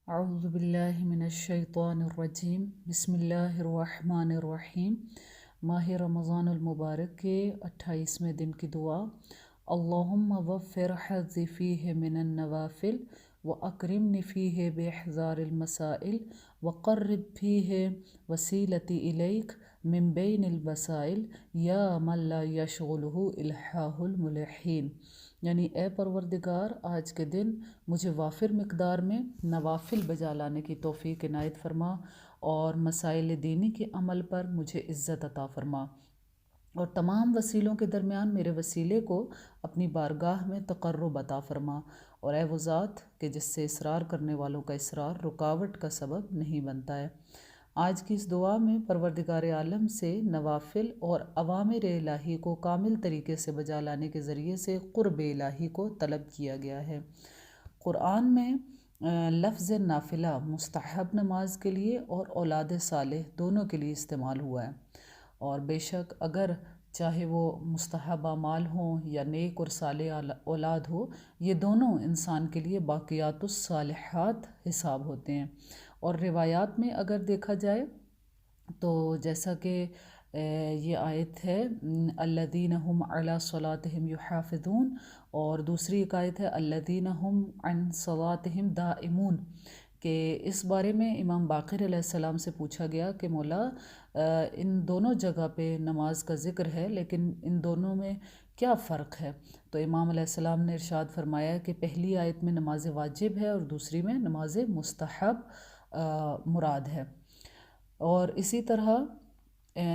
اعوذ باللہ من الشیطان الرجیم بسم اللہ الرحمن الرحیم۔ ماہ رمضان المبارک کے 28ویں دن کی دعا۔ اللہم وفر حظی فیہ من النوافل واکرمنی فیہ باحضار المسائل وقرب فیہ وسیلتی الیک من بین البسائل یا من لا یشغلہ الحاح الملحین، یعنی اے پروردگار آج کے دن مجھے وافر مقدار میں نوافل بجا لانے کی توفیق عنایت فرما اور مسائل دینی کے عمل پر مجھے عزت عطا فرما، اور تمام وسیلوں کے درمیان میرے وسیلے کو اپنی بارگاہ میں تقرب عطا فرما، اور اے وہ ذات کہ جس سے اصرار کرنے والوں کا اصرار رکاوٹ کا سبب نہیں بنتا ہے۔ آج کی اس دعا میں پروردگار عالم سے نوافل اور اوامر الہی کو کامل طریقے سے بجا لانے کے ذریعے سے قرب الہی کو طلب کیا گیا ہے۔ قرآن میں لفظ نافلہ مستحب نماز کے لیے اور اولاد صالح دونوں کے لیے استعمال ہوا ہے، اور بے شک اگر چاہے وہ مستحب اعمال ہوں یا نیک اور صالح اولاد ہو، یہ دونوں انسان کے لیے باقیات الصالحات حساب ہوتے ہیں۔ اور روایات میں اگر دیکھا جائے تو جیسا کہ یہ آیت ہے الذین هم علی صلاتہم یحافظون، اور دوسری ایک آیت ہے الذین هم عن صلاتہم دائمون، کہ اس بارے میں امام باقر علیہ السلام سے پوچھا گیا کہ مولا ان دونوں جگہ پہ نماز کا ذکر ہے لیکن ان دونوں میں کیا فرق ہے؟ تو امام علیہ السلام نے ارشاد فرمایا کہ پہلی آیت میں نماز واجب ہے اور دوسری میں نماز مستحب مراد ہے۔ اور اسی طرح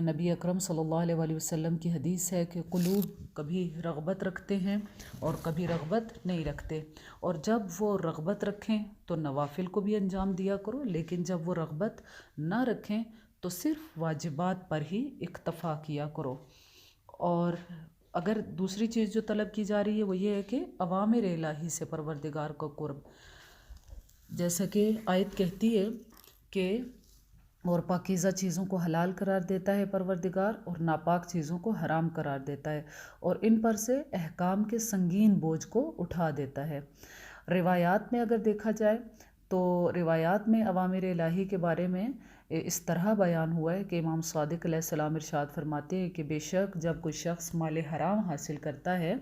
نبی اکرم صلی اللہ علیہ وآلہ وسلم کی حدیث ہے کہ قلوب کبھی رغبت رکھتے ہیں اور کبھی رغبت نہیں رکھتے، اور جب وہ رغبت رکھیں تو نوافل کو بھی انجام دیا کرو، لیکن جب وہ رغبت نہ رکھیں تو صرف واجبات پر ہی اکتفا کیا کرو۔ اور اگر دوسری چیز جو طلب کی جا رہی ہے وہ یہ ہے کہ اوامر الہی سے پروردگار کا قرب، جیسا کہ آیت کہتی ہے کہ اور پاکیزہ چیزوں کو حلال قرار دیتا ہے پروردگار، اور ناپاک چیزوں کو حرام قرار دیتا ہے، اور ان پر سے احکام کے سنگین بوجھ کو اٹھا دیتا ہے۔ روایات میں اگر دیکھا جائے تو روایات میں اوامر الہی کے بارے میں اس طرح بیان ہوا ہے کہ امام صادق علیہ السلام ارشاد فرماتے ہیں کہ بے شک جب کوئی شخص مال حرام حاصل کرتا ہے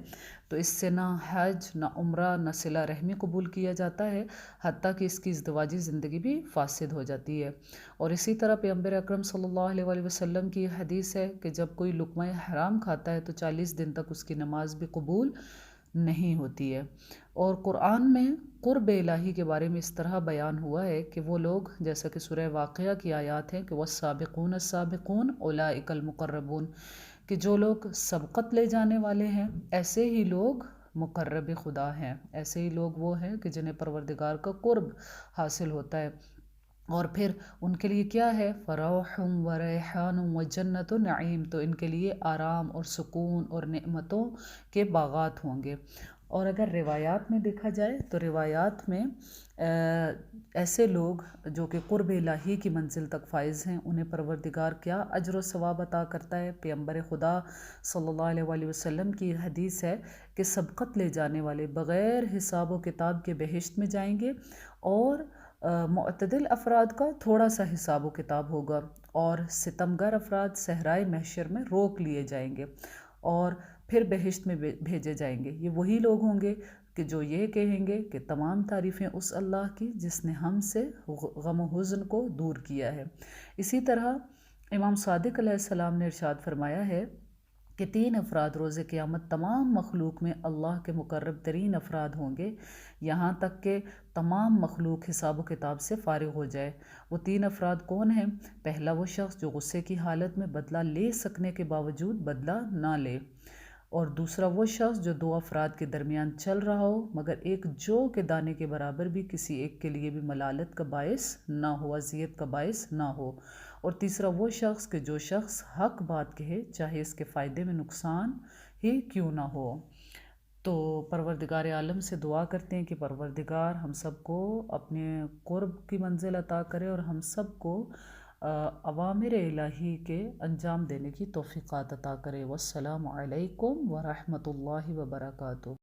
تو اس سے نہ حج نہ عمرہ نہ صلہ رحمی قبول کیا جاتا ہے، حتیٰ کہ اس کی ازدواجی زندگی بھی فاسد ہو جاتی ہے۔ اور اسی طرح پیغمبر اکرم صلی اللہ علیہ وآلہ وسلم کی حدیث ہے کہ جب کوئی لقمہ حرام کھاتا ہے تو 40 دن تک اس کی نماز بھی قبول نہیں ہوتی ہے۔ اور قرآن میں قرب الہی کے بارے میں اس طرح بیان ہوا ہے کہ وہ لوگ، جیسا کہ سورہ واقعہ کی آیات ہیں کہ والسابقون السابقون اولئک المقربون، کہ جو لوگ سبقت لے جانے والے ہیں ایسے ہی لوگ مقرب خدا ہیں، ایسے ہی لوگ وہ ہیں کہ جنہیں پروردگار کا قرب حاصل ہوتا ہے۔ اور پھر ان کے لیے کیا ہے؟ فروح و ریحان و جنت و نعیم، تو ان کے لیے آرام اور سکون اور نعمتوں کے باغات ہوں گے۔ اور اگر روایات میں دیکھا جائے تو روایات میں ایسے لوگ جو کہ قرب الہی کی منزل تک فائز ہیں انہیں پروردگار کیا اجر و ثواب عطا کرتا ہے۔ پیغمبر خدا صلی اللہ علیہ وآلہ وسلم کی حدیث ہے کہ سبقت لے جانے والے بغیر حساب و کتاب کے بہشت میں جائیں گے، اور معتدل افراد کا تھوڑا سا حساب و کتاب ہوگا، اور ستمگر افراد صحرائے محشر میں روک لیے جائیں گے اور پھر بہشت میں بھیجے جائیں گے۔ یہ وہی لوگ ہوں گے کہ جو یہ کہیں گے کہ تمام تعریفیں اس اللہ کی جس نے ہم سے غم و حزن کو دور کیا ہے۔ اسی طرح امام صادق علیہ السلام نے ارشاد فرمایا ہے کہ 3 افراد روز قیامت تمام مخلوق میں اللہ کے مقرب ترین افراد ہوں گے، یہاں تک کہ تمام مخلوق حساب و کتاب سے فارغ ہو جائے۔ وہ 3 افراد کون ہیں؟ پہلا وہ شخص جو غصے کی حالت میں بدلہ لے سکنے کے باوجود بدلہ نہ لے، اور دوسرا وہ شخص جو 2 افراد کے درمیان چل رہا ہو مگر ایک جو کے دانے کے برابر بھی کسی ایک کے لیے بھی ملالت کا باعث نہ ہو، اذیت کا باعث نہ ہو، اور تیسرا وہ شخص کہ جو شخص حق بات کہے چاہے اس کے فائدے میں نقصان ہی کیوں نہ ہو۔ تو پروردگار عالم سے دعا کرتے ہیں کہ پروردگار ہم سب کو اپنے قرب کی منزل عطا کرے اور ہم سب کو اوامر الہی کے انجام دینے کی توفیقات عطا کرے۔ والسلام علیکم ورحمۃ اللہ وبرکاتہ۔